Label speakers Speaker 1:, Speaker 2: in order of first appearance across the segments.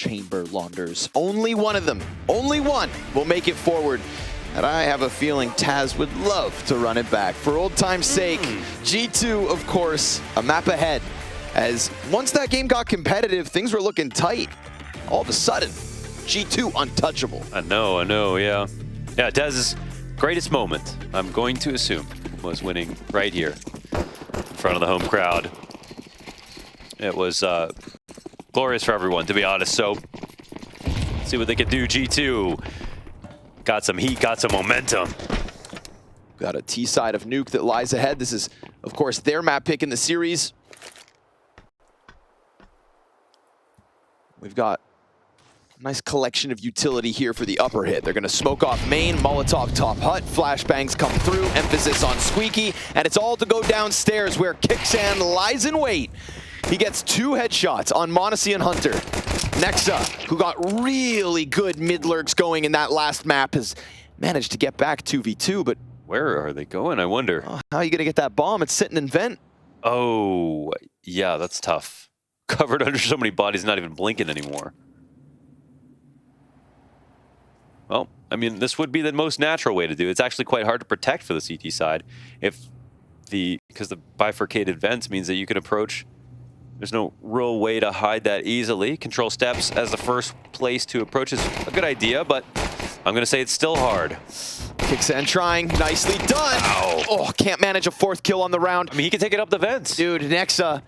Speaker 1: chamber launders. Only one of them, only one, will make it forward. And I have a feeling Taz would love to run it back. For old time's sake, G2, of course, a map ahead. As once that game got competitive, things were looking tight. All of a sudden, G2 untouchable.
Speaker 2: I know, yeah. Yeah, Taz's greatest moment, I'm going to assume, was winning right here in front of the home crowd. It was glorious for everyone, to be honest. So, see what they can do. G2 got some heat, got some momentum.
Speaker 1: Got a T side of Nuke that lies ahead. This is, of course, their map pick in the series. We've got a nice collection of utility here for the upper hit. They're going to smoke off main, Molotov top hut, flashbangs come through, emphasis on Squeaky, and it's all to go downstairs where Kixan lies in wait. He gets 2 headshots on Monacy and Hunter. Nexa, who got really good mid-lurks going in that last map, has managed to get back 2v2, but...
Speaker 2: Where are they going, I wonder?
Speaker 1: How are you going to get that bomb? It's sitting in vent.
Speaker 2: Oh, yeah, that's tough. Covered under so many bodies, not even blinking anymore. Well, I mean, this would be the most natural way to do it. It's actually quite hard to protect for the CT side because the bifurcated vents means that you can approach. There's no real way to hide that easily. Control steps as the first place to approach is a good idea, but I'm going to say it's still hard.
Speaker 1: Kixan trying, nicely done.
Speaker 2: Ow.
Speaker 1: Oh, can't manage a 4th kill on the round.
Speaker 2: I mean, he can take it up the vents.
Speaker 1: Dude, Nexa.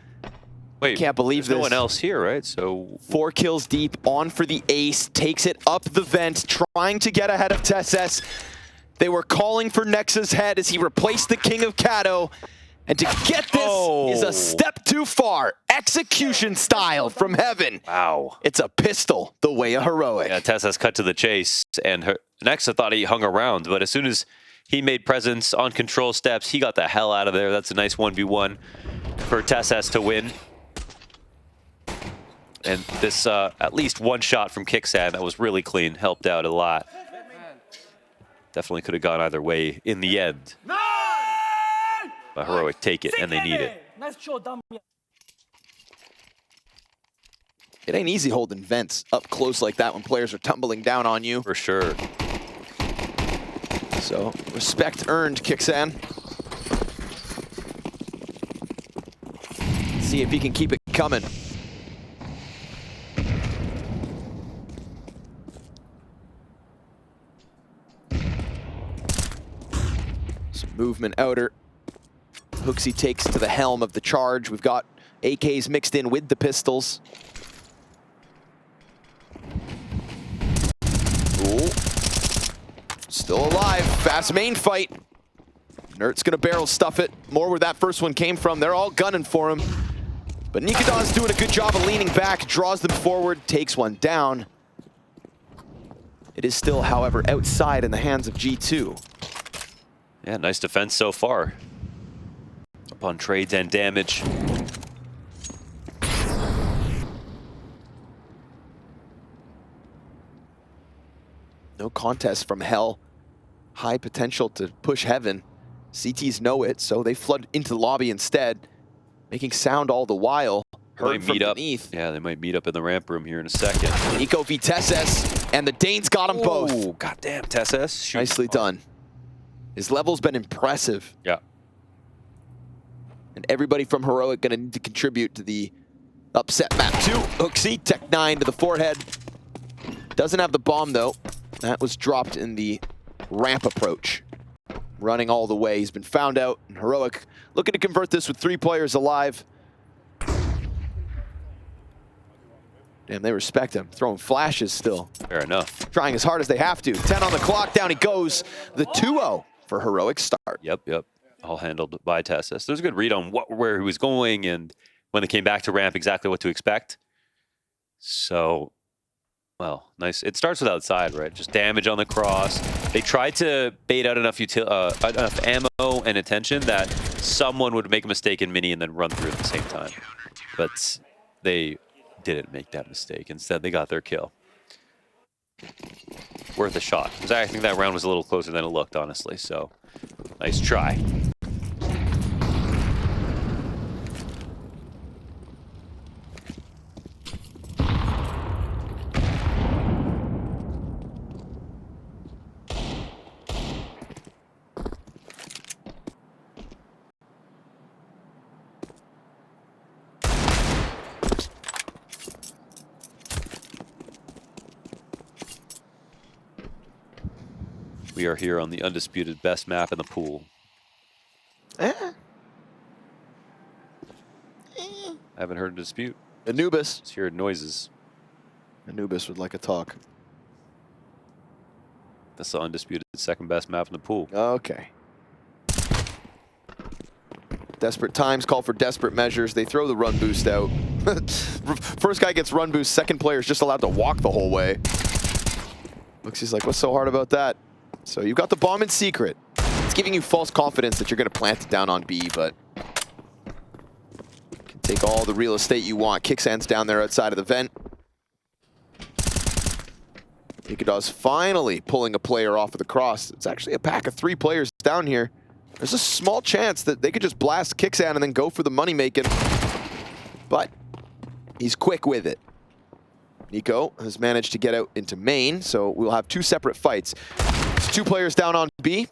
Speaker 2: Wait,
Speaker 1: can't believe
Speaker 2: there's
Speaker 1: this.
Speaker 2: No one else here, right? So
Speaker 1: 4 kills deep, on for the ace, takes it up the vent, trying to get ahead of Tesses. They were calling for Nexa's head as he replaced the King of Kato. And to get this is a step too far. Execution style from heaven.
Speaker 2: Wow.
Speaker 1: It's a pistol, the way of heroic.
Speaker 2: Yeah, Tesses cut to the chase, and Nexa thought he hung around, but as soon as he made presence on control steps, he got the hell out of there. That's a nice 1v1 for Tesses to win. And this, at least one shot from Kixan that was really clean, helped out a lot. Definitely could have gone either way in the end. But Heroic take it, and they need it.
Speaker 1: It ain't easy holding vents up close like that when players are tumbling down on you.
Speaker 2: For sure.
Speaker 1: So, respect earned, Kixan. See if he can keep it coming. Some movement outer. Hooksy takes to the helm of the charge. We've got AKs mixed in with the pistols. Ooh. Still alive. Fast main fight. Nert's gonna barrel stuff it. More where that first one came from. They're all gunning for him. But Nikadon's doing a good job of leaning back, draws them forward, takes one down. It is still, however, outside in the hands of G2.
Speaker 2: Yeah, nice defense so far. Up on trades and damage.
Speaker 1: No contest from Hell. High potential to push heaven. CTs know it, so they flood into the lobby instead, making sound all the while. Heard from beneath.
Speaker 2: Yeah, they might meet up in the ramp room here in a second.
Speaker 1: Nico v Tesses, and the Danes got them both.
Speaker 2: Oh, goddamn, Tesses.
Speaker 1: Nicely done. His level's been impressive.
Speaker 2: Yeah.
Speaker 1: And everybody from Heroic gonna need to contribute to the upset map too. Hooksy, Tech 9 to the forehead. Doesn't have the bomb though. That was dropped in the ramp approach. Running all the way, he's been found out. And Heroic looking to convert this with 3 players alive. Damn, they respect him. Throwing flashes still.
Speaker 2: Fair enough.
Speaker 1: Trying as hard as they have to. 10 on the clock, down he goes. The 2-0 for Heroic start.
Speaker 2: Yep. All handled by Tesses. There's a good read on where he was going and when they came back to ramp, exactly what to expect. So, well, nice. It starts with outside, right? Just damage on the cross. They tried to bait out enough ammo and attention that someone would make a mistake in mini and then run through at the same time. But they didn't make that mistake. Instead, they got their kill. Worth a shot. I think that round was a little closer than it looked, honestly. So, nice try. We are here on the undisputed best map in the pool. I haven't heard a dispute.
Speaker 1: Anubis.
Speaker 2: Just heard noises.
Speaker 1: Anubis would like a talk.
Speaker 2: That's the undisputed second best map in the pool.
Speaker 1: Okay. Desperate times call for desperate measures. They throw the run boost out. First guy gets run boost. Second player is just allowed to walk the whole way. Luxie's like, what's so hard about that? So you've got the bomb in secret. It's giving you false confidence that you're going to plant it down on B, but you can take all the real estate you want. Kicksand's down there outside of the vent. Katowice finally pulling a player off of the cross. It's actually a pack of 3 players down here. There's a small chance that they could just blast Kicksand and then go for the money making. But he's quick with it. Nico has managed to get out into main, so we'll have 2 separate fights. There's 2 players down on B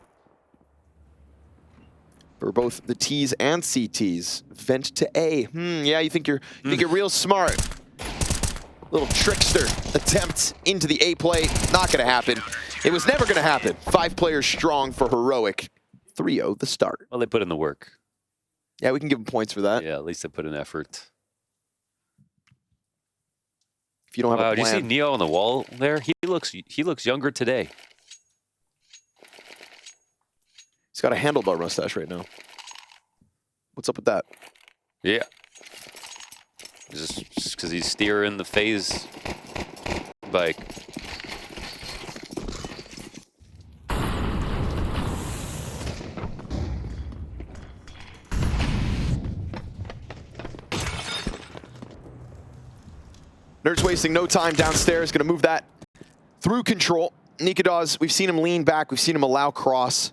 Speaker 1: for both the T's and CTs. Vent to A. Yeah, you think you're real smart. Little trickster attempt into the A play. Not going to happen. It was never going to happen. 5 players strong for Heroic. 3-0 the start.
Speaker 2: Well, they put in the work.
Speaker 1: Yeah, we can give them points for that.
Speaker 2: Yeah, at least they put in effort.
Speaker 1: If you don't have a plan.
Speaker 2: Do you see Neo on the wall there? He looks younger today.
Speaker 1: He's got a handlebar mustache right now. What's up with that?
Speaker 2: Yeah. Just because he's steering the phase bike.
Speaker 1: Nerds wasting no time downstairs. Going to move that through control. Katowice, we've seen him lean back. We've seen him allow cross.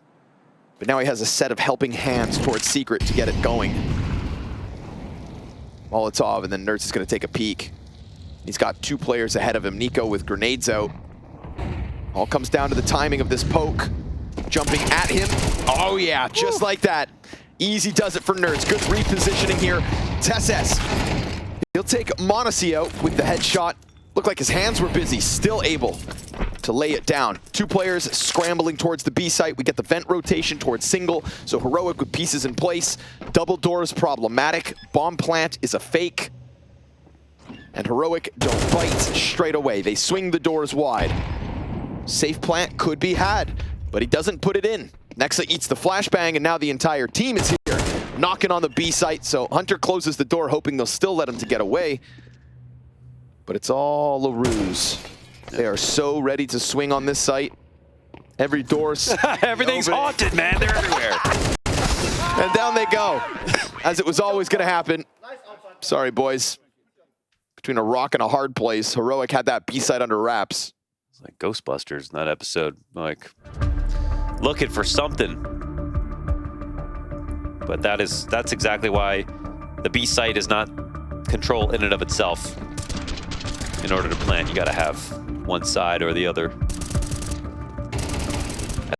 Speaker 1: But now he has a set of helping hands towards Secret to get it going. Molotov, and then Nerds is going to take a peek. He's got 2 players ahead of him. Nico with grenades out. All comes down to the timing of this poke. Jumping at him. Oh yeah, just like that. Easy does it for Nerds. Good repositioning here. Tesses. He'll take Monacy out with the headshot. Looked like his hands were busy. Still able to lay it down. 2 players scrambling towards the B site. We get the vent rotation towards single. So Heroic with pieces in place. Double doors problematic. Bomb plant is a fake. And Heroic don't bite straight away. They swing the doors wide. Safe plant could be had, but he doesn't put it in. Nexa eats the flashbang, and now the entire team is here, knocking on the B site. So Hunter closes the door, hoping they'll still let him to get away. But it's all a ruse. They are so ready to swing on this site. Every door's
Speaker 2: everything's haunted, man. They're everywhere.
Speaker 1: And down they go, as it was always going to happen. Sorry, boys. Between a rock and a hard place, Heroic had that B site under wraps.
Speaker 2: It's like Ghostbusters in that episode, like looking for something. But that's exactly why the B site is not control in and of itself. In order to plant, you got to have one side or the other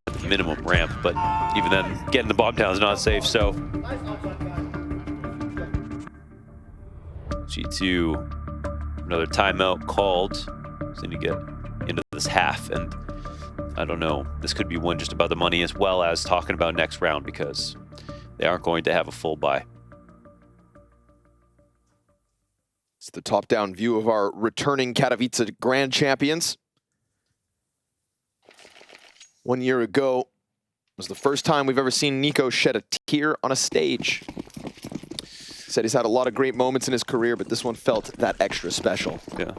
Speaker 2: at the minimum ramp. But even then, getting the bomb down is not safe. So G2, another timeout called. So need to get into this half, and I don't know. This could be one just about the money as well as talking about next round, because they aren't going to have a full buy.
Speaker 1: It's the top-down view of our returning Katowice Grand Champions. 1 year ago was the first time we've ever seen Nico shed a tear on a stage. Said he's had a lot of great moments in his career, but this one felt that extra special.
Speaker 2: Yeah.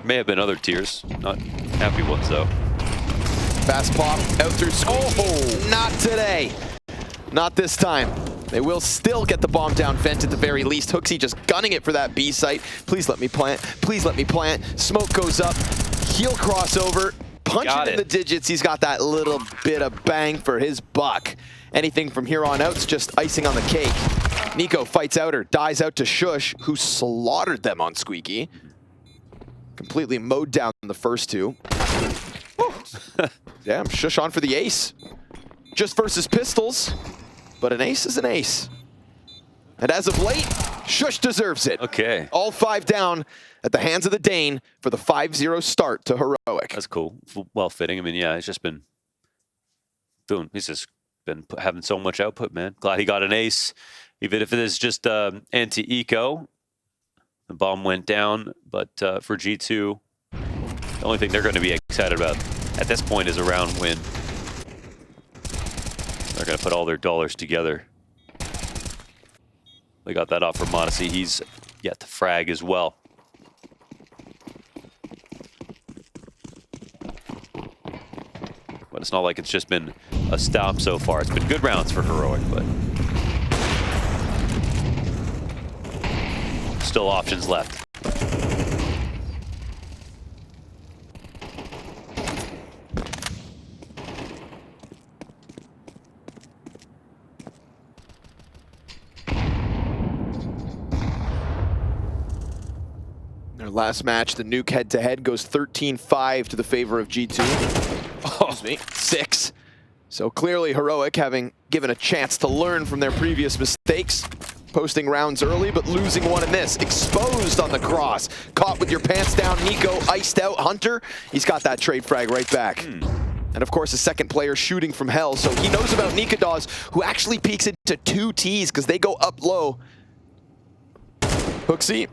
Speaker 2: May have been other tears, not happy ones though.
Speaker 1: Fast pop out through Oh, not today. Not this time. They will still get the bomb down vent at the very least. Hooksy just gunning it for that B site. Please let me plant. Please let me plant. Smoke goes up. Heel crossover. Punch it in the digits. He's got that little bit of bang for his buck. Anything from here on out is just icing on the cake. Nico fights out or dies out to Shush, who slaughtered them on Squeaky. Completely mowed down the first 2. Damn, Shush on for the ace. Just versus pistols. But an ace is an ace. And as of late, Shush deserves it.
Speaker 2: Okay.
Speaker 1: All 5 down at the hands of the Dane for the 5-0 start to Heroic.
Speaker 2: That's cool. Well fitting. I mean, yeah, it's just been Boom. He's just been having so much output, man. Glad he got an ace. Even if it is just anti-eco. The bomb went down, but for G2, the only thing they're going to be excited about at this point is a round win. They're going to put all their dollars together. They got that off from Modesty. He's yet to frag as well. But it's not like it's just been a stop so far. It's been good rounds for Heroic, but still options left.
Speaker 1: Their last match, the Nuke head-to-head goes 13-5 to the favor of G2. Excuse me, 6. So clearly Heroic having given a chance to learn from their previous mistakes. Posting rounds early, but losing one in this. Exposed on the cross. Caught with your pants down, Nico. Iced out, Hunter. He's got that trade frag right back. And of course, a second player shooting from hell. So he knows about Nikados, who actually peeks into 2 Ts because they go up low. Hooksy.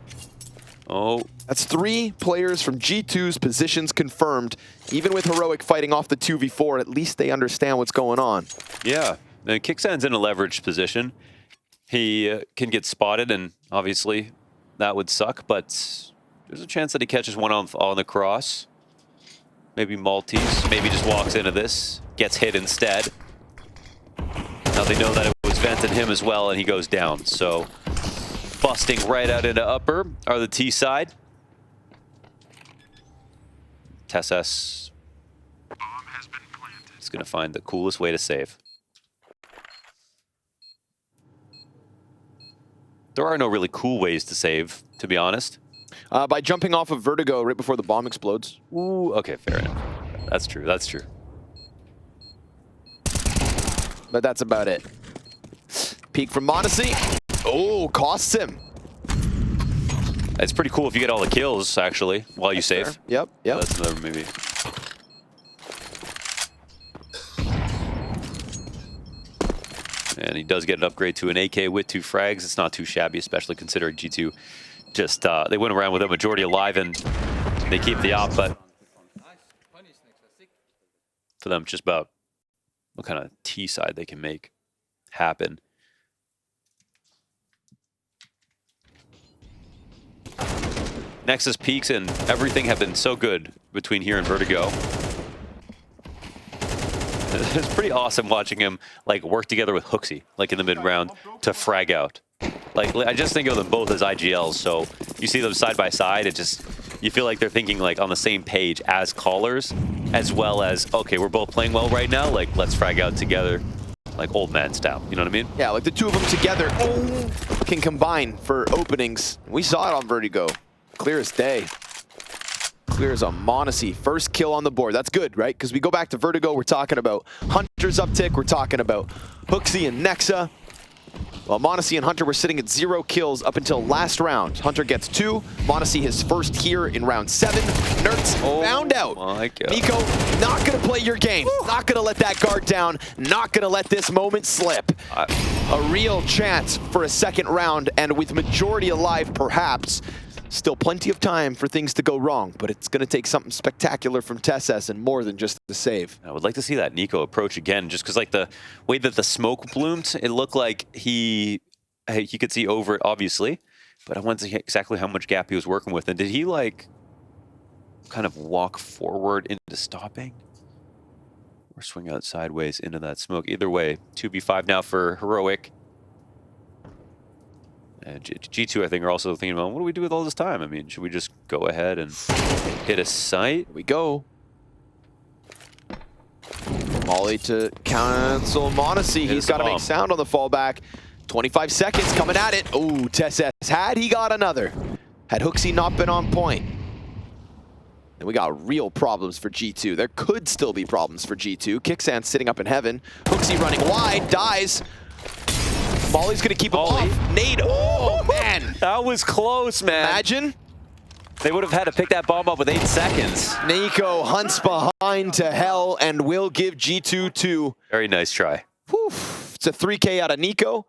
Speaker 2: Oh.
Speaker 1: That's 3 players from G2's positions confirmed. Even with Heroic fighting off the 2v4, at least they understand what's going on.
Speaker 2: Yeah. And Kicksan's in a leveraged position. He can get spotted, and obviously that would suck, but there's a chance that he catches one on the cross. Maybe Maltese, maybe just walks into this, gets hit instead. Now they know that it was vented him as well, and he goes down. So busting right out into upper are the T side. TSS is going to find the coolest way to save. There are no really cool ways to save, to be honest.
Speaker 1: By jumping off of Vertigo right before the bomb explodes.
Speaker 2: Ooh, okay, fair enough. That's true, that's true.
Speaker 1: But that's about it. Peek from Modesty. Oh, costs him.
Speaker 2: It's pretty cool if you get all the kills, actually, while you save.
Speaker 1: Fair. Yep, yep.
Speaker 2: That's another maybe. And he does get an upgrade to an AK with 2 frags. It's not too shabby, especially considering G2 just, they went around with a majority alive and they keep the op, but for them, just about what kind of T side they can make happen. Nexus peaks and everything have been so good between here and Vertigo. It's pretty awesome watching him like work together with Hooksy, like in the mid round, to frag out. Like I just think of them both as IGLs, so you see them side by side. It just you feel like they're thinking like on the same page as callers, as well as okay, we're both playing well right now. Like let's frag out together, like old man style. You know what I mean?
Speaker 1: Yeah, like the 2 of them together can combine for openings. We saw it on Vertigo, clear as day. Clear as a Monacy. First kill on the board. That's good, right? Because we go back to Vertigo, we're talking about Hunter's uptick, we're talking about Hooksy and Nexa. Well, Monacy and Hunter were sitting at 0 kills up until last round. Hunter gets 2. Monacy his first here in round 7. Nerds found out.
Speaker 2: My God.
Speaker 1: Nico, not going to play your game. Not going to let that guard down. Not going to let this moment slip. A real chance for a second round, and with majority alive, perhaps. Still plenty of time for things to go wrong, but it's going to take something spectacular from TSS and more than just the save.
Speaker 2: I would like to see that Nico approach again, just because like the way that the smoke bloomed, it looked like he could see over it, obviously, but I wanted to see exactly how much gap he was working with. And did he like kind of walk forward into stopping or swing out sideways into that smoke? Either way, 2v5 now for Heroic. And G2, I think, are also thinking about, what do we do with all this time? I mean, should we just go ahead and hit a site?
Speaker 1: Here we go. Molly to cancel Monacy. He's got to make sound on the fallback. 25 seconds coming at it. Oh, TSS had he got another. Had Hooksy not been on point. And we got real problems for G2. There could still be problems for G2. Kicksan sitting up in heaven. Hooksy running wide, dies. Molly's gonna keep him off. Nade, oh man!
Speaker 2: That was close, man.
Speaker 1: Imagine
Speaker 2: They would have had to pick that bomb up with 8 seconds.
Speaker 1: Nico hunts behind to hell and will give G2 2.
Speaker 2: Very nice try.
Speaker 1: Whew. It's a 3K out of Nico,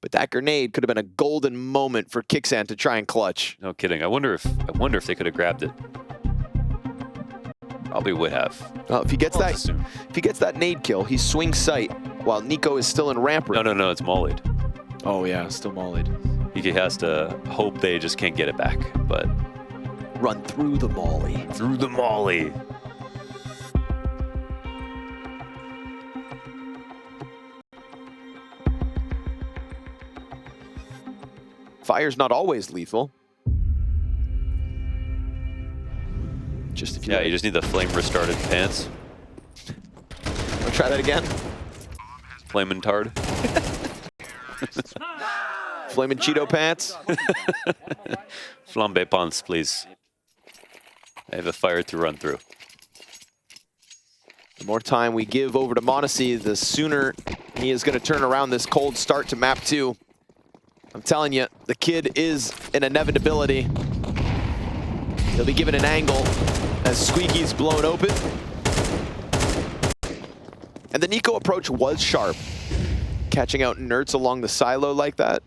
Speaker 1: but that grenade could have been a golden moment for Kixan to try and clutch.
Speaker 2: No kidding. I wonder if they could have grabbed it. Probably would have.
Speaker 1: Well, if he gets that nade kill, he swings sight while Nico is still in ramp room.
Speaker 2: No, it's mollied.
Speaker 1: Oh yeah, still mollied.
Speaker 2: He has to hope they just can't get it back, but
Speaker 1: run through the molly.
Speaker 2: Through the molly.
Speaker 1: Fire's not always lethal. Just if you
Speaker 2: you just need the flame restarted pants.
Speaker 1: Wanna try that again?
Speaker 2: Flamin' tard.
Speaker 1: Flamin' Cheeto pants.
Speaker 2: Flambe pants, please. I have a fire to run through.
Speaker 1: The more time we give over to Monacy, the sooner he is going to turn around this cold start to map 2. I'm telling you, the kid is an inevitability. He'll be given an angle as Squeaky's blown open. And the Nico approach was sharp. Catching out Nerds along the silo like that.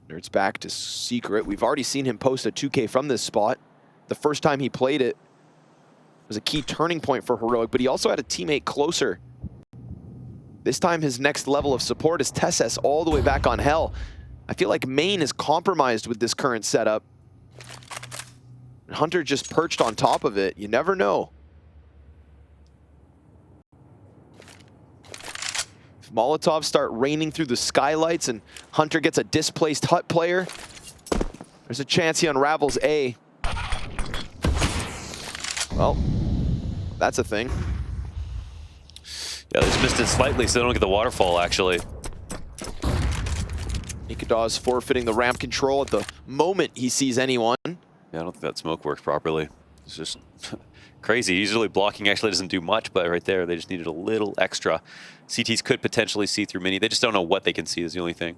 Speaker 1: Nerds back to Secret. We've already seen him post a 2K from this spot. The first time he played it was a key turning point for Heroic, but he also had a teammate closer. This time his next level of support is Tesses all the way back on Hell. I feel like Main is compromised with this current setup. Hunter just perched on top of it. You never know. If Molotovs start raining through the skylights and Hunter gets a displaced Hut player, there's a chance he unravels A. Well, that's a thing.
Speaker 2: Yeah, they just missed it slightly so they don't get the waterfall, actually.
Speaker 1: Nikadaw's forfeiting the ramp control at the moment he sees anyone.
Speaker 2: Yeah, I don't think that smoke works properly. It's just crazy. Usually blocking actually doesn't do much, but right there, they just needed a little extra. CTs could potentially see through Mini. They just don't know what they can see is the only thing.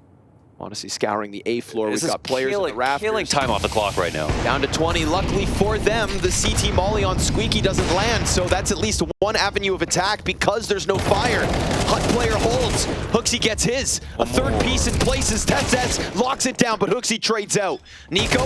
Speaker 1: Honestly, scouring the A floor.
Speaker 2: This
Speaker 1: We've got players in the rafters.
Speaker 2: Killing time off the clock right now.
Speaker 1: Down to 20. Luckily for them, the CT molly on Squeaky doesn't land, so that's at least one avenue of attack because there's no fire. Hut player holds. Hooksy gets his. A third piece in place as Tesses locks it down, but Hooksy trades out. Nico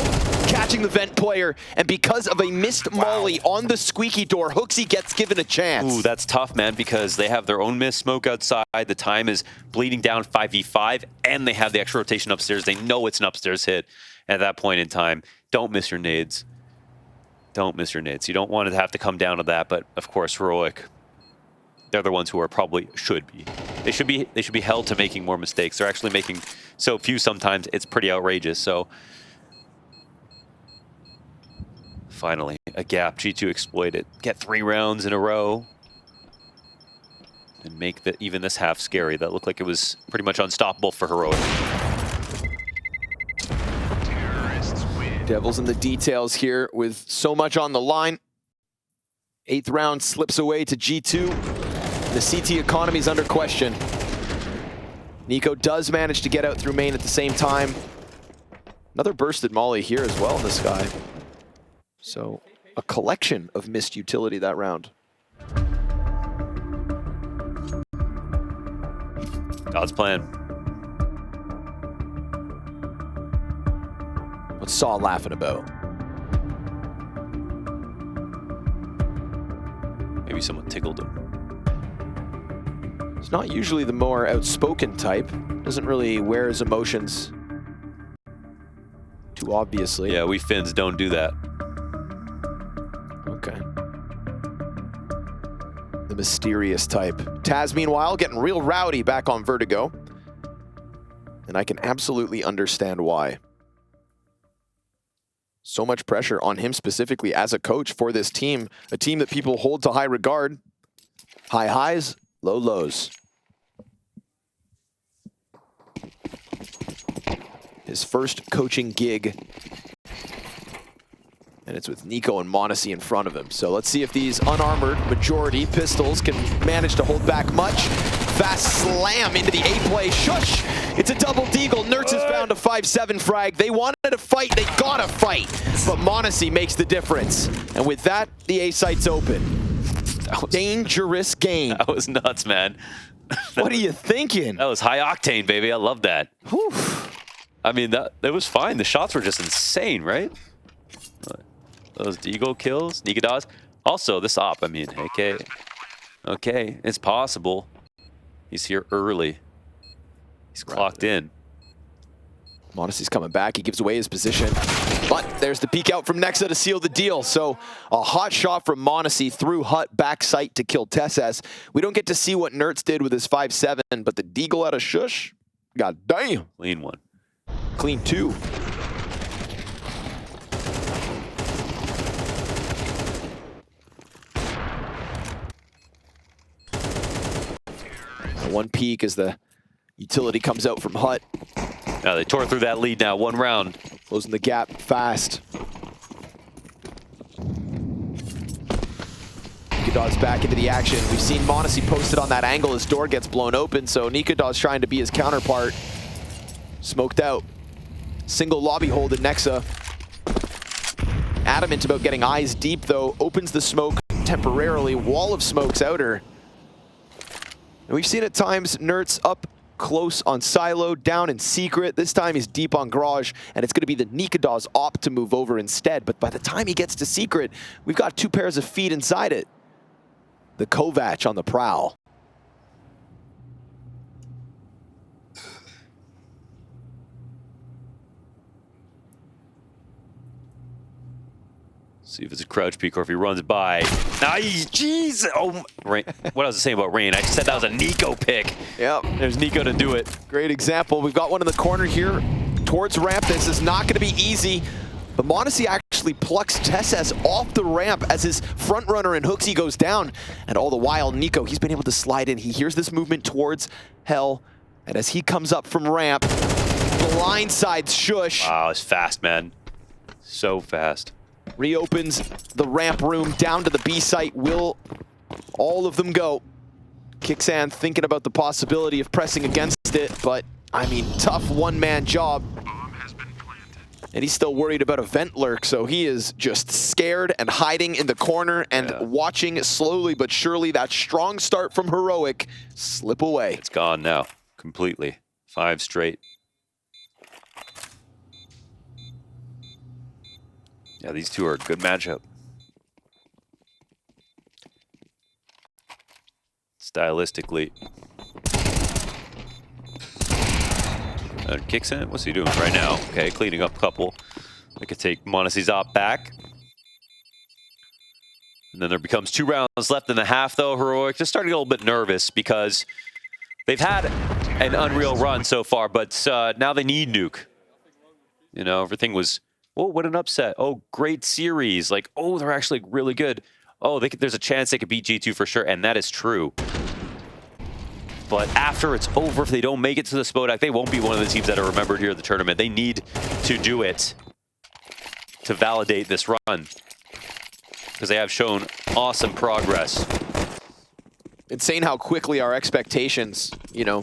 Speaker 1: catching the vent player, and because of a missed molly on the Squeaky door, Hooksy gets given a chance.
Speaker 2: Ooh, that's tough, man, because they have their own missed smoke outside. The time is bleeding down 5v5, and they have the extra rotation upstairs. They know it's an upstairs hit. At that point in time, don't miss your nades. Don't miss your nades. You don't want to have to come down to that, but of course, Heroic, they're the ones who are probably should be. They should be held to making more mistakes. They're actually making so few sometimes. It's pretty outrageous. So finally, a gap. G2 exploit it. Get 3 rounds in a row. And make even this half scary. That looked like it was pretty much unstoppable for Heroic.
Speaker 1: Devils in the details here with so much on the line. 8th round slips away to G2. The CT economy is under question. Nico does manage to get out through main at the same time. Another bursted molly here as well in the sky. So a collection of missed utility that round.
Speaker 2: God's plan.
Speaker 1: What's Saw laughing about?
Speaker 2: Maybe someone tickled him.
Speaker 1: He's not usually the more outspoken type. Doesn't really wear his emotions too obviously.
Speaker 2: Yeah, we Finns don't do that.
Speaker 1: Okay. The mysterious type. Taz, meanwhile, getting real rowdy back on Vertigo. And I can absolutely understand why. So much pressure on him specifically as a coach for this team. A team that people hold to high regard. High highs, low lows. His first coaching gig. And it's with Nico and Monacy in front of him. So let's see if these unarmored majority pistols can manage to hold back much. Fast slam into the A-play. Shush! It's a double deagle. Nerds has found a 5-7 frag. They wanted to fight. They gotta fight. But Monacy makes the difference. And with that, the A-site's open. Dangerous game.
Speaker 2: That was nuts, man.
Speaker 1: What are you thinking?
Speaker 2: That was high octane, baby. I love that.
Speaker 1: Whew.
Speaker 2: I mean, that was fine. The shots were just insane, right? Those deagle kills, Nikadas. Also, this op, I mean, okay, it's possible. He's here early. He's clocked in.
Speaker 1: Monacy's coming back. He gives away his position. But there's the peek out from Nexa to seal the deal. So a hot shot from Monacy through hut back sight to kill Tesses. We don't get to see what Nertz did with his 5-7, but the deagle out of Shush, god damn.
Speaker 2: Clean one.
Speaker 1: Clean 2. One peek as the utility comes out from hut.
Speaker 2: Now they tore through that lead now, 1 round.
Speaker 1: Closing the gap fast. Nikadaw's back into the action. We've seen Monacy posted on that angle as door gets blown open, so Nikadaw's trying to be his counterpart. Smoked out. Single lobby hold at Nexa. Adamant about getting eyes deep though, opens the smoke temporarily. Wall of smokes outer. And we've seen at times Nertz up close on Silo, down in secret. This time he's deep on Garage, and it's going to be the Nikadaw's op to move over instead. But by the time he gets to secret, we've got 2 pairs of feet inside it. The Kovac on the prowl.
Speaker 2: See if it's a crouch peek or if he runs by. Nice, jeez. Oh, Rain. What I was saying about Rain, I said that was a Nico pick.
Speaker 1: Yep.
Speaker 2: There's Nico to do it.
Speaker 1: Great example. We've got one in the corner here towards ramp. This is not going to be easy. But Monacy actually plucks Tesses off the ramp as his front runner and Hooksy goes down. And all the while, Nico, he's been able to slide in. He hears this movement towards Hell. And as he comes up from ramp, blindsides Shush.
Speaker 2: Wow, it's fast, man. So fast.
Speaker 1: Reopens the ramp room down to the B site. Will all of them go? Kixan thinking about the possibility of pressing against it, but I mean, tough one-man job. And he's still worried about a vent lurk, so he is just scared and hiding in the corner and watching slowly but surely that strong start from Heroic slip away.
Speaker 2: It's gone now, completely. 5 straight. Yeah, these two are a good matchup. Stylistically. And kicks in. What's he doing right now? Okay, cleaning up a couple. They could take Monacy's op back. And then there becomes 2 rounds left in the half, though. Heroic just starting a little bit nervous because they've had an unreal run so far, but now they need Nuke. You know, everything was... Oh, what an upset. Oh, great series. Like, oh, they're actually really good. Oh, there's a chance they could beat G2 for sure, and that is true. But after it's over, if they don't make it to the Spodak, they won't be one of the teams that are remembered here at the tournament. They need to do it to validate this run because they have shown awesome progress.
Speaker 1: Insane how quickly our expectations, you know,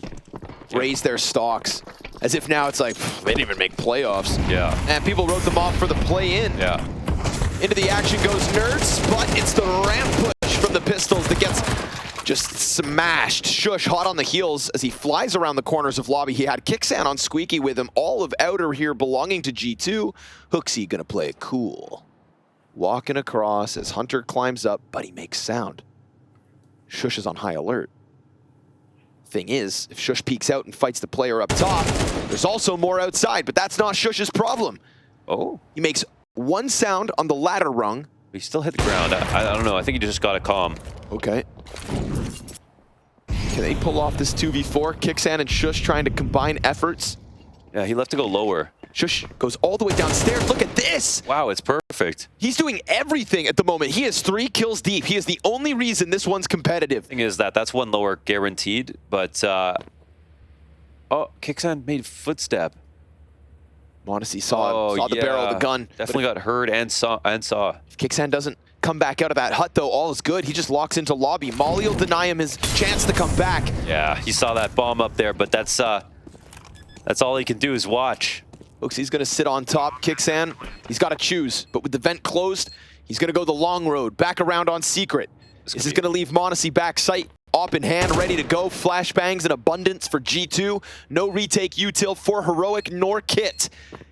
Speaker 1: raise their stocks. As if now it's like, they didn't even make playoffs.
Speaker 2: Yeah.
Speaker 1: And people wrote them off for the play-in.
Speaker 2: Yeah.
Speaker 1: Into the action goes Nerds, but it's the ramp push from the Pistols that gets just smashed. Shush hot on the heels as he flies around the corners of lobby. He had Kixan on Squeaky with him. All of Outer here belonging to G2. Hooksy gonna play it cool. Walking across as Hunter climbs up, but he makes sound. Shush is on high alert. Thing is, if Shush peeks out and fights the player up top, there's also more outside, but that's not Shush's problem.
Speaker 2: Oh.
Speaker 1: He makes 1 sound on the ladder rung.
Speaker 2: He still hit the ground. I don't know. I think he just got a calm.
Speaker 1: Okay. Can they pull off this 2v4? Kixan and Shush trying to combine efforts.
Speaker 2: Yeah, he left to go lower.
Speaker 1: Shush goes all the way downstairs. Look at this.
Speaker 2: Wow, it's perfect.
Speaker 1: He's doing everything at the moment. He is 3 kills deep. He is the only reason this one's competitive.
Speaker 2: Thing is that's 1 lower guaranteed, but oh, Kixan made footstep.
Speaker 1: Monacy saw the barrel of the gun.
Speaker 2: Definitely got heard and saw.
Speaker 1: If Kicksand doesn't come back out of that hut, though, all is good. He just locks into lobby. Molly will deny him his chance to come back.
Speaker 2: Yeah, he saw that bomb up there, but that's all he can do is watch.
Speaker 1: Hooksy's gonna sit on top. Kicksand, he's got to choose, but with the vent closed, he's gonna go the long road, back around on Secret. This is gonna leave Monacy back sight. Op in hand, ready to go. Flashbangs in abundance for G2. No retake util for Heroic nor Kit.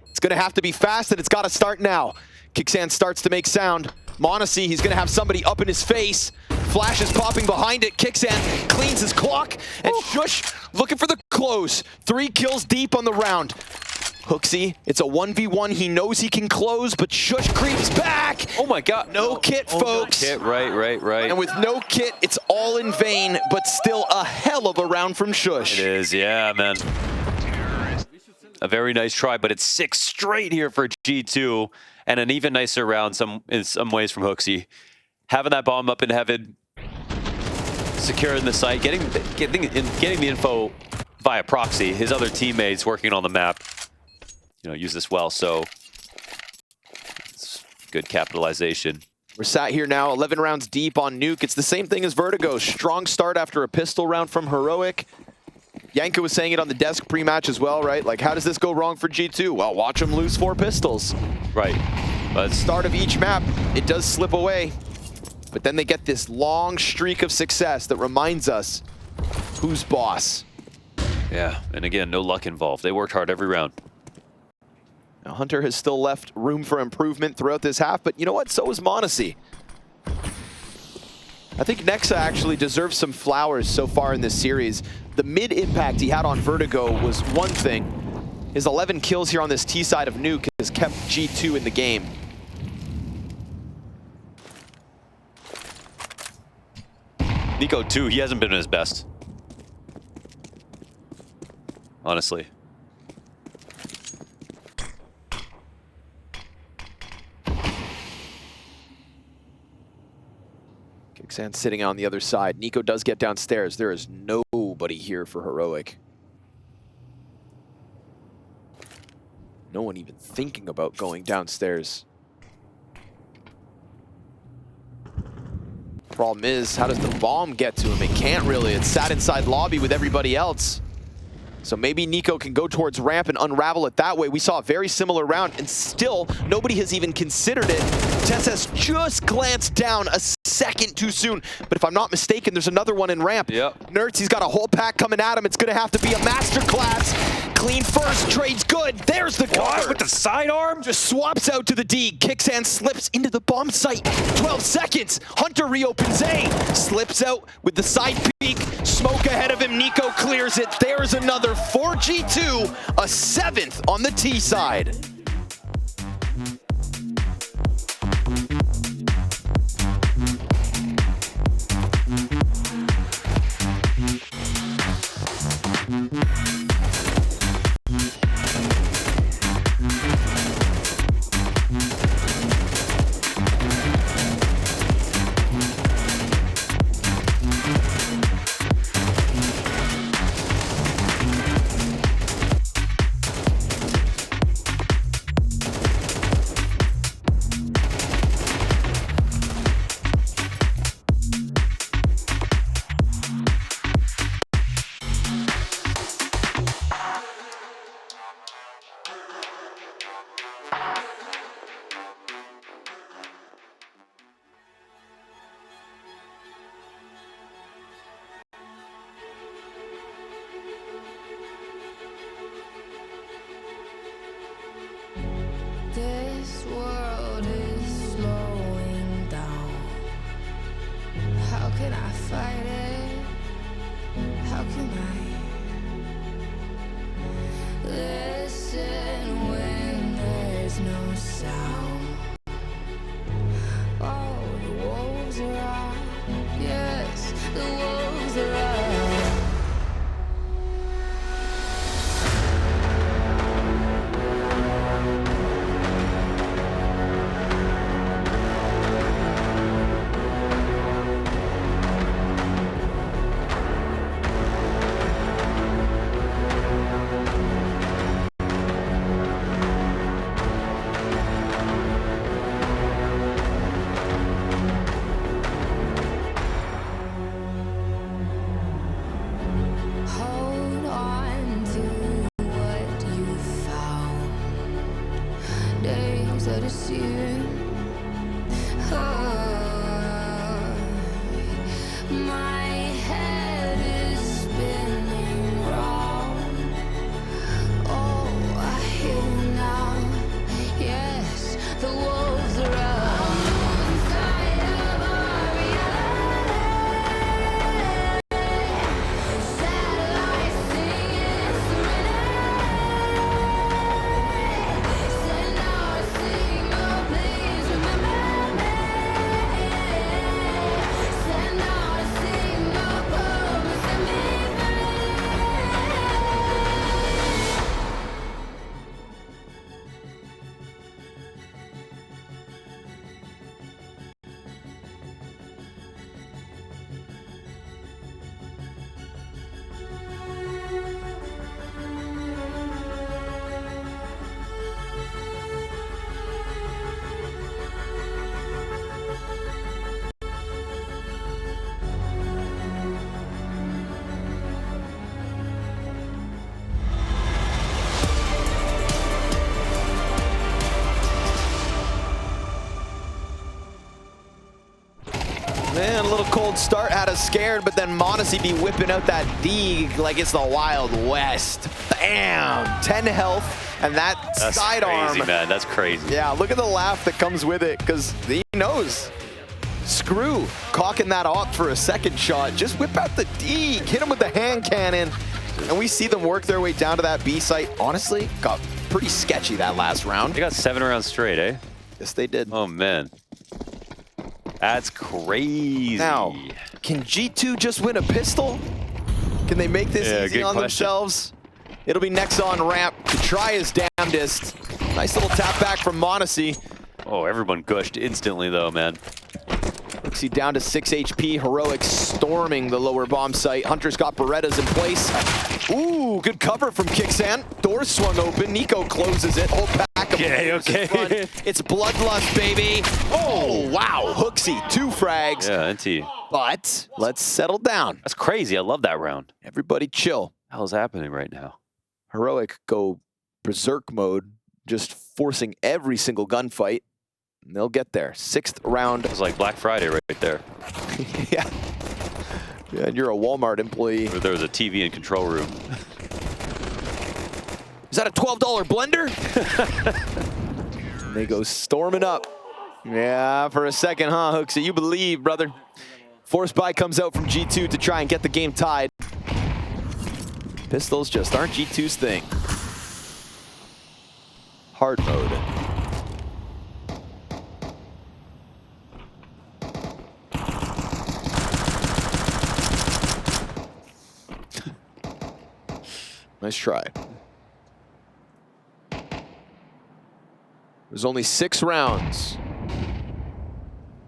Speaker 1: It's gonna have to be fast, and it's gotta start now. Kicksand starts to make sound. Monacy, he's gonna have somebody up in his face. Flash is popping behind it. Kicksand cleans his clock, and Shush looking for the close. 3 kills deep on the round. Hooksy, it's a 1v1. He knows he can close, but Shush creeps back.
Speaker 2: Oh my God.
Speaker 1: No kit, folks.
Speaker 2: No kit, right.
Speaker 1: And with no kit, it's all in vain, but still a hell of a round from Shush.
Speaker 2: It is, yeah, man. A very nice try, but it's 6 straight here for G2, and an even nicer round in some ways from Hooksy. Having that bomb up in heaven, securing the site, getting the info via proxy. His other teammates working on the map, use this well, so it's good capitalization.
Speaker 1: We're sat here now, 11 rounds deep on Nuke. It's the same thing as Vertigo. Strong start after a pistol round from Heroic. Yanka was saying it on the desk pre-match as well, right? Like, how does this go wrong for G2? Well, watch them lose 4 pistols.
Speaker 2: Right.
Speaker 1: But start of each map, it does slip away. But then they get this long streak of success that reminds us who's boss.
Speaker 2: Yeah, and again, no luck involved. They worked hard every round.
Speaker 1: Now, Hunter has still left room for improvement throughout this half, but you know what? So is Monacy. I think Nexa actually deserves some flowers so far in this series. The mid-impact he had on Vertigo was one thing. His 11 kills here on this T side of Nuke has kept G2 in the game.
Speaker 2: Nico, too, he hasn't been at his best. Honestly.
Speaker 1: Kicksand sitting on the other side. Nico does get downstairs. There is nobody here for Heroic. No one even thinking about going downstairs. Problem is, how does the bomb get to him? It can't really. It's sat inside lobby with everybody else. So maybe Nico can go towards ramp and unravel it that way. We saw a very similar round, and still, nobody has even considered it. Tess has just glanced down a second too soon. But if I'm not mistaken, there's another one in ramp.
Speaker 2: Yep.
Speaker 1: Nerds, he's got a whole pack coming at him. It's going to have to be a masterclass. Clean first, trades good. There's the cover.
Speaker 2: With the sidearm?
Speaker 1: Just swaps out to the D. Kicksand slips into the bomb site. 12 seconds. Hunter reopens A. Slips out with the side peek. Smoke ahead of him. Nico clears it. There's another 4G2. A 7th on the T side.
Speaker 3: This world is slowing down. How can I fight it? How can I listen when there's no sound? Oh, the wolves are out. Yes, the wolves are out.
Speaker 1: cold start had us scared, but then Monacy be whipping out that D like it's the Wild West. Bam! 10 health, and that's sidearm.
Speaker 2: Crazy, man. That's crazy.
Speaker 1: Yeah, look at the laugh that comes with it, because he knows. Screw cocking that op for a second shot. Just whip out the D, hit him with the hand cannon, and we see them work their way down to that B site. Honestly, got pretty sketchy that last round.
Speaker 2: They got 7 rounds straight, eh?
Speaker 1: Yes, they did.
Speaker 2: Oh, man. That's crazy.
Speaker 1: Now, can G2 just win a pistol? Can they make this easy on themselves? It'll be next on ramp to try his damnedest. Nice little tap back from Monacy.
Speaker 2: Oh, everyone gushed instantly, though, man.
Speaker 1: Looks down to 6 HP. Heroic storming the lower bomb site. Hunter's got Berettas in place. Ooh, good cover from Kixan. Doors swung open. Nico closes it. Whole pack of
Speaker 2: Okay.
Speaker 1: It's bloodlust, baby. Oh, wow. Hooksy, 2 frags.
Speaker 2: Yeah, NT.
Speaker 1: But let's settle down.
Speaker 2: That's crazy. I love that round.
Speaker 1: Everybody chill.
Speaker 2: What the hell's happening right now?
Speaker 1: Heroic go berserk mode, just forcing every single gunfight. And they'll get there. 6th round.
Speaker 2: It was like Black Friday right there.
Speaker 1: Yeah. Yeah, and you're a Walmart employee.
Speaker 2: Where there was a TV in control room.
Speaker 1: Is that a $12 blender? And they go storming up. Yeah, for a second, huh, Hooksy? You believe, brother. Force buy comes out from G2 to try and get the game tied. Pistols just aren't G2's thing. Hard mode. Nice try. There's only 6 rounds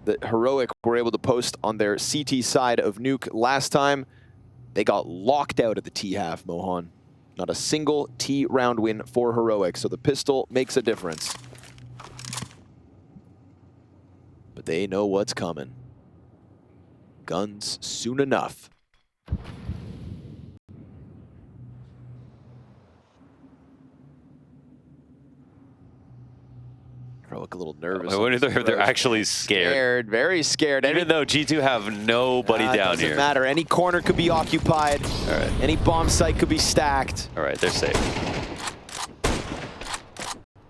Speaker 1: that Heroic were able to post on their CT side of Nuke. Last time, they got locked out of the T half, Mohan. Not a single T round win for Heroic, so the pistol makes a difference. But they know what's coming. Guns soon enough. Heroic a little nervous.
Speaker 2: I wonder if they're actually scared.
Speaker 1: Very scared.
Speaker 2: Even though G2 have nobody down here.
Speaker 1: Doesn't matter. Any corner could be occupied.
Speaker 2: All right.
Speaker 1: Any bomb site could be stacked.
Speaker 2: All right, they're safe.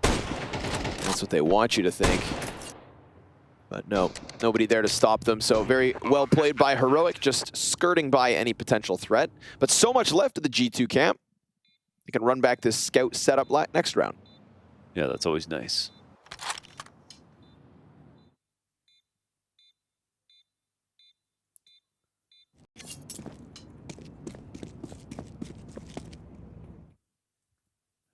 Speaker 1: That's what they want you to think. But no, nobody there to stop them. So very well played by Heroic, just skirting by any potential threat. But so much left of the G2 camp. They can run back this scout setup next round.
Speaker 2: Yeah, that's always nice.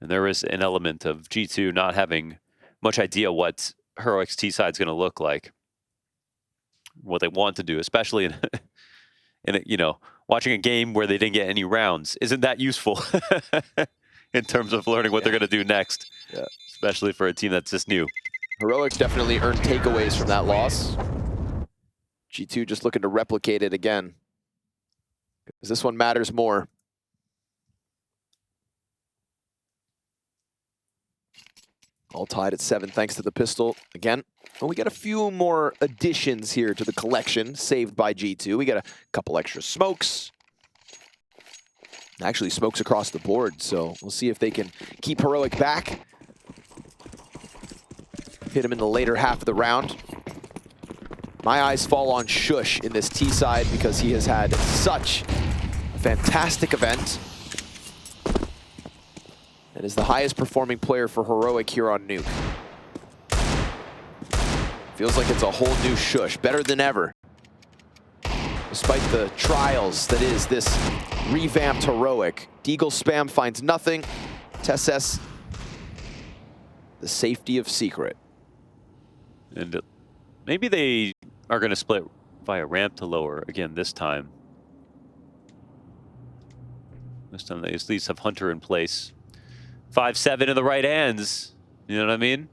Speaker 2: And there is an element of G2 not having much idea what Heroic's T side's going to look like, what they want to do, especially in you know, watching a game where they didn't get any rounds isn't that useful in terms of learning what they're going to do next, especially for a team that's just new.
Speaker 1: Heroic definitely earned takeaways from that loss. G2 just looking to replicate it again, because this one matters more. All tied at 7 thanks to the pistol again. Well, we got a few more additions here to the collection saved by G2. We got a couple extra smokes. Actually, smokes across the board, so we'll see if they can keep Heroic back. Hit him in the later half of the round. My eyes fall on Shush in this T side because he has had such a fantastic event. And is the highest performing player for Heroic here on Nuke. Feels like it's a whole new Shush, better than ever. Despite the trials that is this revamped Heroic. Deagle spam finds nothing. Tesses, the safety of secret.
Speaker 2: And maybe they are going to split via ramp to lower again this time. This time they at least have Hunter in place. 5-7 in the right hands. You know what I mean?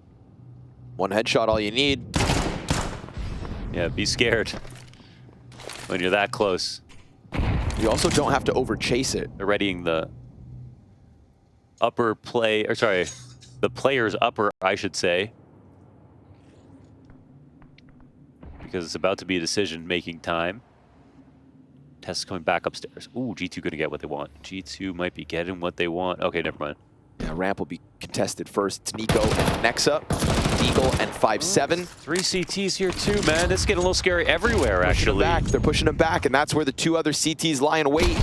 Speaker 1: One headshot, all you need.
Speaker 2: Yeah, be scared when you're that close.
Speaker 1: You also don't have to over-chase it.
Speaker 2: They're readying the upper play, or sorry, the player's upper, I should say. Because it's about to be a decision-making time. Tess coming back upstairs. Ooh, G2 gonna get what they want. G2 might be getting what they want. Okay, never mind.
Speaker 1: Yeah, ramp will be contested first. It's Nico and Nexa, Deagle and 5-7.
Speaker 2: 3 CTs here too, man. This is getting a little scary everywhere, actually.
Speaker 1: They're pushing them back, and that's where the 2 other CTs lie in wait.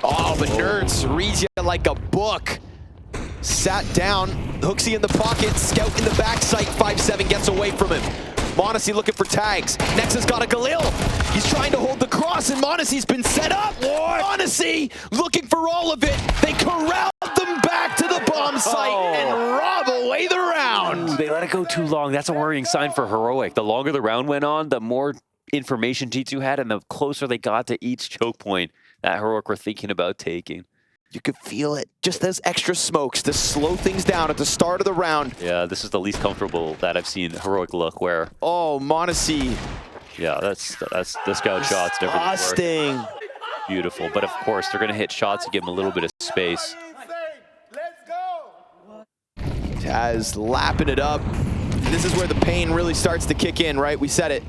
Speaker 1: Oh, but Nerds reads you like a book. Sat down, Hooksy in the pocket, Scout in the backside, 5-7 gets away from him. Monacy looking for tags. Nexa's got a Galil. He's trying to hold the cross, and Monacy's been set up. Monacy looking for all of it. They corralled them back to the bomb site and rob away the round.
Speaker 2: Ooh, they let it go too long. That's a worrying sign for Heroic. The longer the round went on, the more information G2 had, and the closer they got to each choke point that Heroic were thinking about taking.
Speaker 1: You could feel it. Just those extra smokes to slow things down at the start of the round.
Speaker 2: Yeah, this is the least comfortable that I've seen Heroic look where...
Speaker 1: Oh, Monacy.
Speaker 2: Yeah, that's the scout shots never work.
Speaker 1: Disgusting.
Speaker 2: Beautiful, but of course they're going to hit shots to give him a little bit of space.
Speaker 1: Taz lapping it up. And this is where the pain really starts to kick in, right? We said it.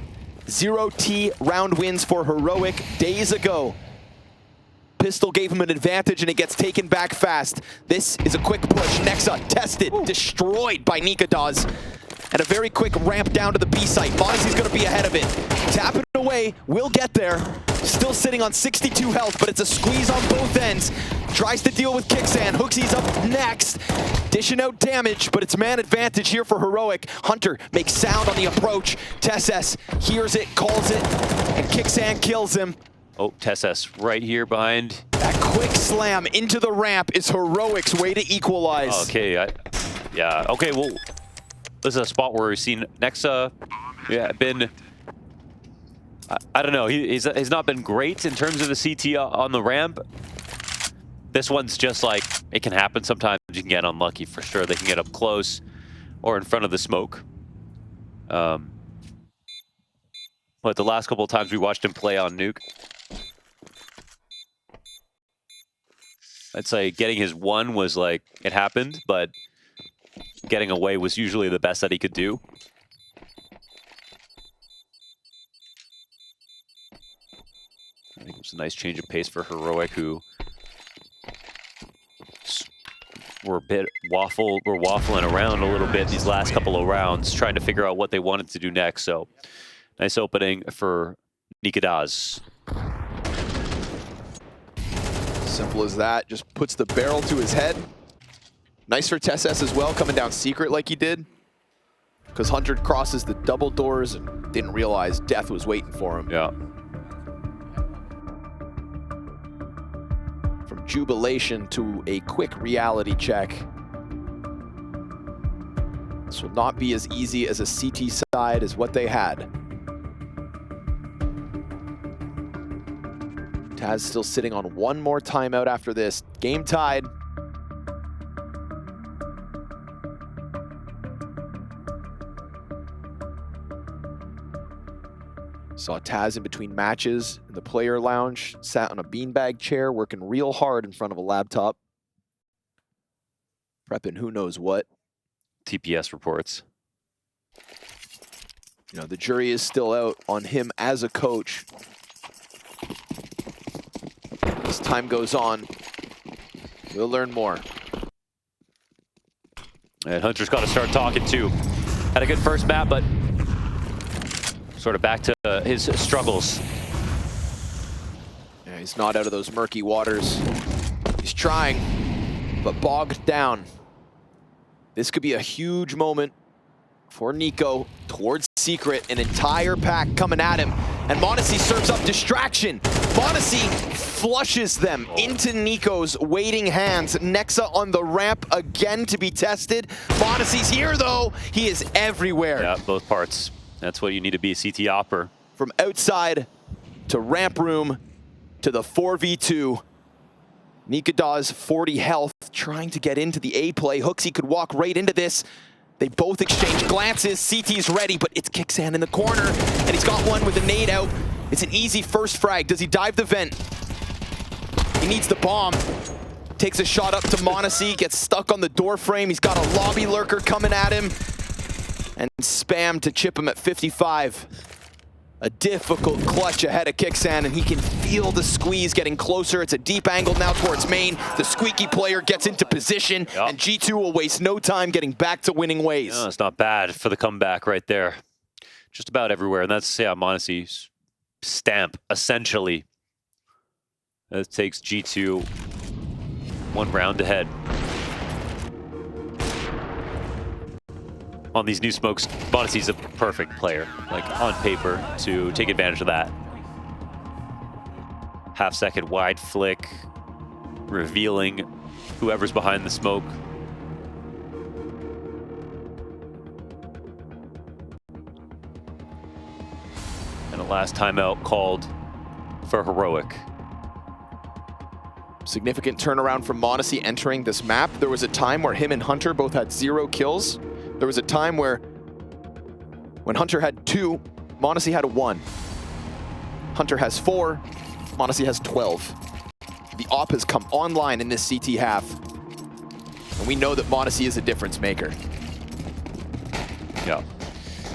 Speaker 1: 0T round wins for Heroic days ago. Pistol gave him an advantage, and it gets taken back fast. This is a quick push. Nexa tested, destroyed by Nikadaz. And a very quick ramp down to the B site. Monacy's going to be ahead of it. Tapping it away, will get there. Still sitting on 62 health, but it's a squeeze on both ends. Tries to deal with Kicksan. Hooksy's up next. Dishing out damage, but it's man advantage here for Heroic. Hunter makes sound on the approach. Tesses hears it, calls it, and Kicksan kills him.
Speaker 2: Oh, Tesses right here behind.
Speaker 1: That quick slam into the ramp is Heroic's way to equalize.
Speaker 2: Okay, yeah, okay, well, this is a spot where we've seen Nexa, been, I don't know, he's not been great in terms of the CT on the ramp. This one's just like, it can happen sometimes. You can get unlucky for sure. They can get up close or in front of the smoke. But the last couple of times we watched him play on Nuke, I'd say getting his one was like, it happened, but getting away was usually the best that he could do. I think it was a nice change of pace for Heroic, who were waffling around a little bit these last couple of rounds, trying to figure out what they wanted to do next. So nice opening for Nikadaz.
Speaker 1: Simple as that. Just puts the barrel to his head. Nice for Tesses as well, coming down secret like he did. Because Hunter crosses the double doors and didn't realize death was waiting for him.
Speaker 2: Yeah.
Speaker 1: From jubilation to a quick reality check. This will not be as easy as a CT side as what they had. Taz still sitting on one more timeout after this. Game tied. Saw Taz in between matches in the player lounge, sat on a beanbag chair, working real hard in front of a laptop. Prepping who knows what.
Speaker 2: TPS reports.
Speaker 1: You know, the jury is still out on him as a coach. As time goes on, we'll learn more.
Speaker 2: And Hunter's got to start talking too. Had a good first map, but sort of back to his struggles.
Speaker 1: Yeah, he's not out of those murky waters. He's trying, but bogged down. This could be a huge moment for Nico towards Secret. An entire pack coming at him. And Monacy serves up distraction. Monacy flushes them into Nico's waiting hands. Nexa on the ramp again to be tested. Monacy's here though. He is everywhere.
Speaker 2: Yeah, both parts. That's what you need to be a CT opper.
Speaker 1: From outside to ramp room to the 4v2. Nikadaz 40 health, trying to get into the A play. Hooksy could walk right into this. They both exchange glances. CT's ready, but it's Kicksan in the corner, and he's got one with a nade out. It's an easy first frag. Does he dive the vent? He needs the bomb. Takes a shot up to Monacy, gets stuck on the door frame. He's got a lobby lurker coming at him, and spam to chip him at 55. A difficult clutch ahead of Kicksan, and he can feel the squeeze getting closer. It's a deep angle now towards main. The Squeaky player gets into position, and G2 will waste no time getting back to winning ways.
Speaker 2: No, it's not bad for the comeback right there. Just about everywhere, and that's m0NESY's stamp, essentially. That takes G2 one round ahead. On these new smokes, m0NESY's a perfect player, like on paper, to take advantage of that. Half-second wide flick, revealing whoever's behind the smoke. And a last timeout called for Heroic.
Speaker 1: Significant turnaround from m0NESY entering this map. There was a time where him and Hunter both had 0 kills. There was a time where when Hunter had 2, m0NESY had 1. Hunter has 4, m0NESY has 12. The op has come online in this CT half. And we know that m0NESY is a difference maker.
Speaker 2: Yeah.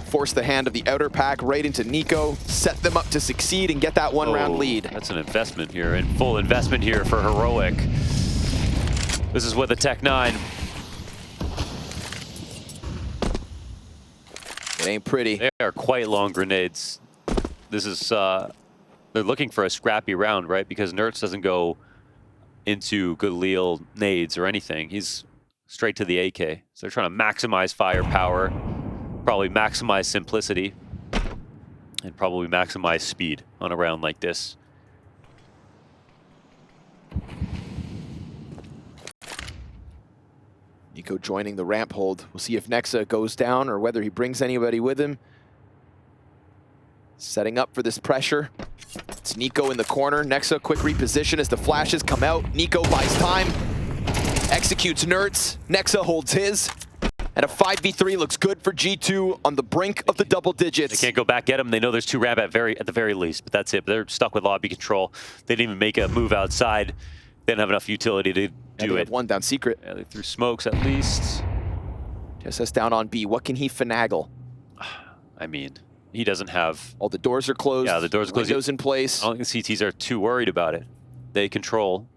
Speaker 1: Force the hand of the outer pack right into Nico, set them up to succeed and get that one-round lead.
Speaker 2: That's an investment here, and full investment here for Heroic. This is with a Tech-9.
Speaker 1: It ain't pretty.
Speaker 2: They are quite long grenades. This is, they're looking for a scrappy round, right? Because Nertz doesn't go into Galil nades or anything. He's straight to the AK. So they're trying to maximize firepower, probably maximize simplicity, and probably maximize speed on a round like this.
Speaker 1: Nico joining the ramp hold. We'll see if Nexa goes down or whether he brings anybody with him. Setting up for this pressure. It's Nico in the corner. Nexa, quick reposition as the flashes come out. Nico buys time. Executes Nertz. Nexa holds his. And a 5v3 looks good for G2 on the brink of the double digits.
Speaker 2: They can't go back at him. They know there's 2 ramp at the very least, but that's it. They're stuck with lobby control. They didn't even make a move outside. They didn't have enough utility to do it.
Speaker 1: One down secret.
Speaker 2: Yeah, they threw smokes at least.
Speaker 1: JSS down on B. What can he finagle?
Speaker 2: I mean, he doesn't have...
Speaker 1: All the doors are closed.
Speaker 2: Yeah, the doors are closed.
Speaker 1: Windows in place.
Speaker 2: I don't think CTs are too worried about it. They control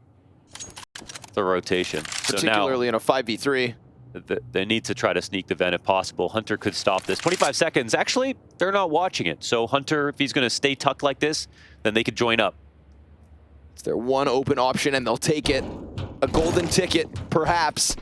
Speaker 2: the rotation.
Speaker 1: Particularly in a 5v3.
Speaker 2: They need to try to sneak the vent if possible. Hunter could stop this. 25 seconds. Actually, they're not watching it. So Hunter, if he's going to stay tucked like this, then they could join up.
Speaker 1: It's their one open option, and they'll take it. A golden ticket, perhaps.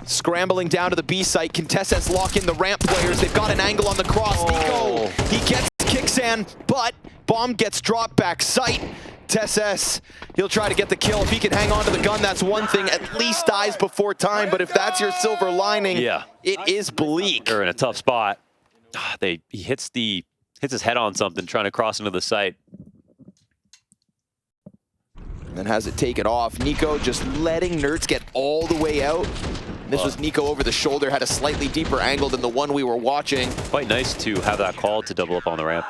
Speaker 1: Scrambling down to the B site. Can TSS lock in the ramp players? They've got an angle on the cross. Nico, he gets Kicksan, but bomb gets dropped back sight. TSS, he'll try to get the kill. If he can hang on to the gun, that's one thing. At least dies before time, but if that's your silver lining, it is bleak.
Speaker 2: They're in a tough spot. He hits his head on something trying to cross into the site.
Speaker 1: And then has it taken off. Nico just letting Nertz get all the way out. This was Nico over the shoulder, had a slightly deeper angle than the one we were watching.
Speaker 2: Quite nice to have that call to double up on the ramp.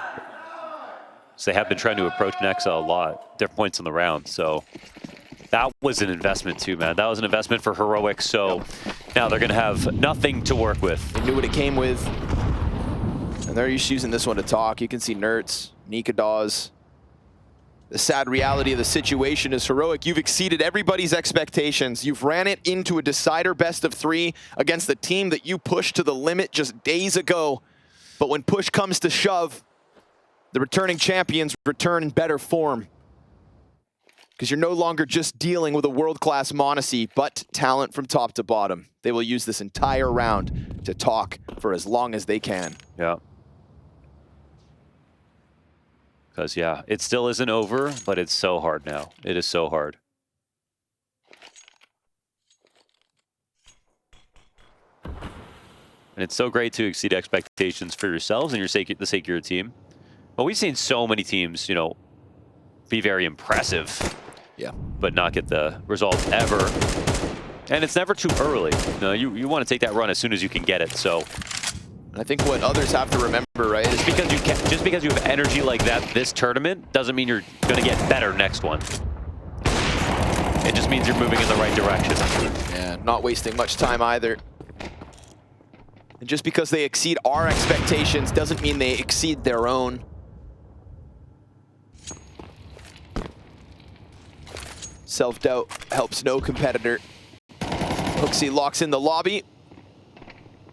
Speaker 2: So they have been trying to approach Nexa a lot, different points in the round. So that was an investment too, man. That was an investment for Heroic. So now they're going to have nothing to work with.
Speaker 1: They knew what it came with. And they're just using this one to talk. You can see Nertz, Nika Dawes. The sad reality of the situation is Heroic, you've exceeded everybody's expectations. You've ran it into a decider best of 3 against the team that you pushed to the limit just days ago. But when push comes to shove, the returning champions return in better form. Because you're no longer just dealing with a world-class m0NESY, but talent from top to bottom. They will use this entire round to talk for as long as they can.
Speaker 2: Yeah. Because, yeah, it still isn't over, but it's so hard now. It is so hard. And it's so great to exceed expectations for yourselves and the sake of your team. But we've seen so many teams, you know, be very impressive, but not get the results ever. And it's never too early. No, you want to take that run as soon as you can get it. So
Speaker 1: I think what others have to remember, right, is
Speaker 2: just because you have energy like that this tournament doesn't mean you're going to get better next one. It just means you're moving in the right direction.
Speaker 1: Yeah, not wasting much time either. And just because they exceed our expectations doesn't mean they exceed their own. Self-doubt helps no competitor. Hooksy locks in the lobby.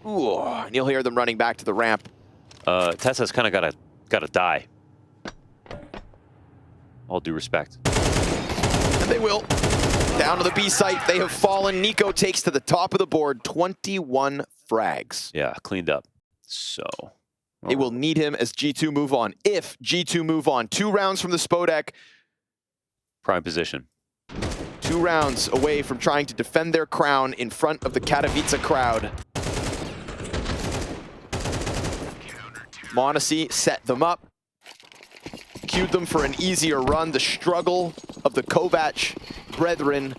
Speaker 1: Ooh, and you'll hear them running back to the ramp.
Speaker 2: Tessa's kind of gotta die. All due respect.
Speaker 1: And they will. Down to the B site, they have fallen. Nico takes to the top of the board, 21 frags.
Speaker 2: Yeah, cleaned up. So.
Speaker 1: They will need him as G2 move on. If G2 move on, 2 rounds from the Spodek.
Speaker 2: Prime position.
Speaker 1: 2 rounds away from trying to defend their crown in front of the Katowice crowd. m0NESY set them up. Cued them for an easier run. The struggle of the Kovac brethren.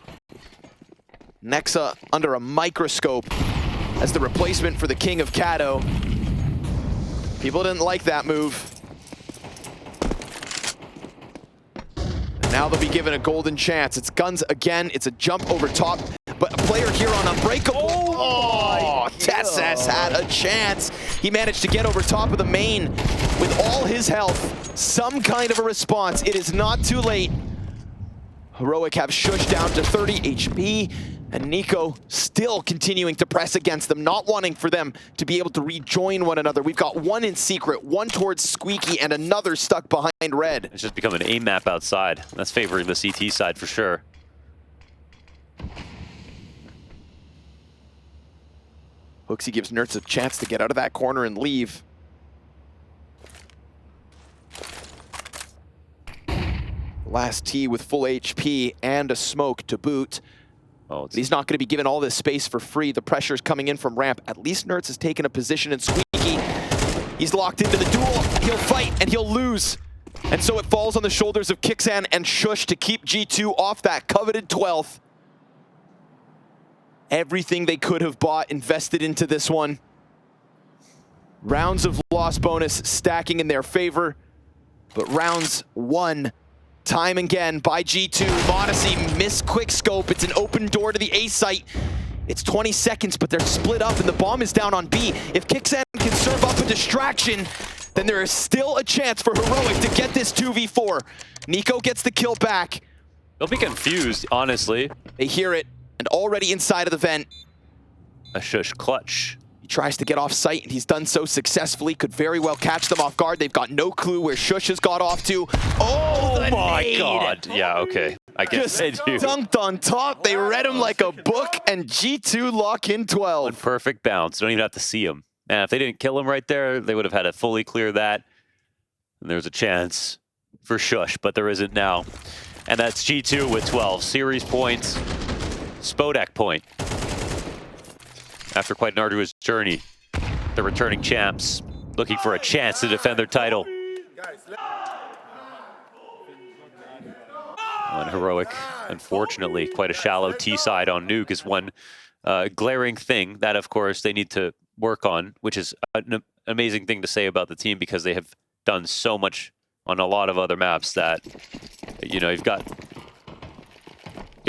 Speaker 1: Nexa under a microscope as the replacement for the King of Kato. People didn't like that move. And now they'll be given a golden chance. It's guns again. It's a jump over top, but a player here on Unbreakable. Oh, Tessas had a chance. He managed to get over top of the main with all his health. Some kind of a response. It is not too late. Heroic have Shush down to 30 HP. And Nico still continuing to press against them, not wanting for them to be able to rejoin one another. We've got one in secret, one towards Squeaky, and another stuck behind red.
Speaker 2: It's just become an aim map outside. That's favoring the CT side for sure.
Speaker 1: Hooksy gives Nertz a chance to get out of that corner and leave. Last T with full HP and a smoke to boot.
Speaker 2: Oh,
Speaker 1: but he's not going to be given all this space for free. The pressure's coming in from ramp. At least Nertz has taken a position in Squeaky. He's locked into the duel. He'll fight and he'll lose. And so it falls on the shoulders of Kixan and Shush to keep G2 off that coveted 12th. Everything they could have bought invested into this one. Rounds of loss bonus stacking in their favor. But rounds won time again by G2. m0NESY missed quick scope. It's an open door to the A site. It's 20 seconds, but they're split up and the bomb is down on B. If Kixan can serve up a distraction, then there is still a chance for Heroic to get this 2v4. Nico gets the kill back.
Speaker 2: They'll be confused, honestly.
Speaker 1: They hear it, and already inside of the vent.
Speaker 2: A Shush clutch.
Speaker 1: He tries to get off site, and he's done so successfully. Could very well catch them off guard. They've got no clue where Shush has got off to. Oh
Speaker 2: my
Speaker 1: nade!
Speaker 2: God. Yeah, okay. I guess
Speaker 1: Just
Speaker 2: they do.
Speaker 1: dunked on top. They read him like a book, and G2 lock in 12.
Speaker 2: Perfect bounce. Don't even have to see him. And if they didn't kill him right there, they would have had to fully clear that. And there's a chance for Shush, but there isn't now. And that's G2 with 12. Series points. Spodek point. After quite an arduous journey, the returning champs looking for a chance to defend their title. On Heroic, unfortunately, quite a shallow T side on Nuke is one glaring thing that, of course, they need to work on, which is an amazing thing to say about the team because they have done so much on a lot of other maps that, you know, you've got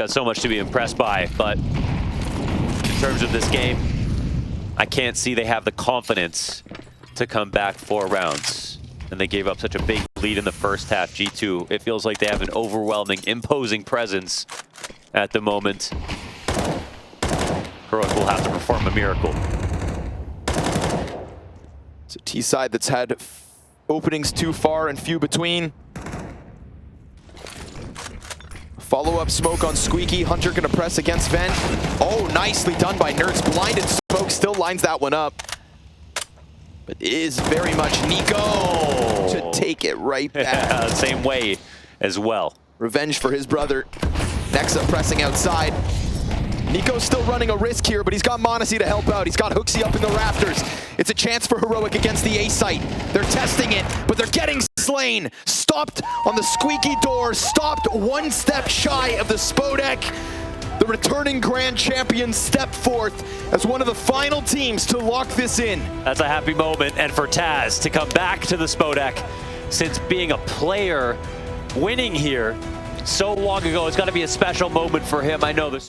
Speaker 2: so much to be impressed by, but in terms of this game, I can't see they have the confidence to come back 4 rounds. And they gave up such a big lead in the first half, G2. It feels like they have an overwhelming, imposing presence at the moment. Heroic will have to perform a miracle.
Speaker 1: It's a T side that's had openings too far and few between. Follow-up smoke on Squeaky. Hunter gonna press against Vent. Oh, nicely done by Nertz. Blinded smoke still lines that one up. But it is very much Nico to take it right back.
Speaker 2: Yeah, same way as well.
Speaker 1: Revenge for his brother. Nexa pressing outside. Nico's still running a risk here, but he's got m0NESY to help out. He's got Hooksy up in the rafters. It's a chance for Heroic against the A site. They're testing it, but they're getting slain. Stopped on the Squeaky door. Stopped one step shy of the Spodek. The returning grand champions step forth as one of the final teams to lock this in.
Speaker 2: That's a happy moment, and for Taz to come back to the Spodek since being a player, winning here so long ago, it's got to be a special moment for him. I know there's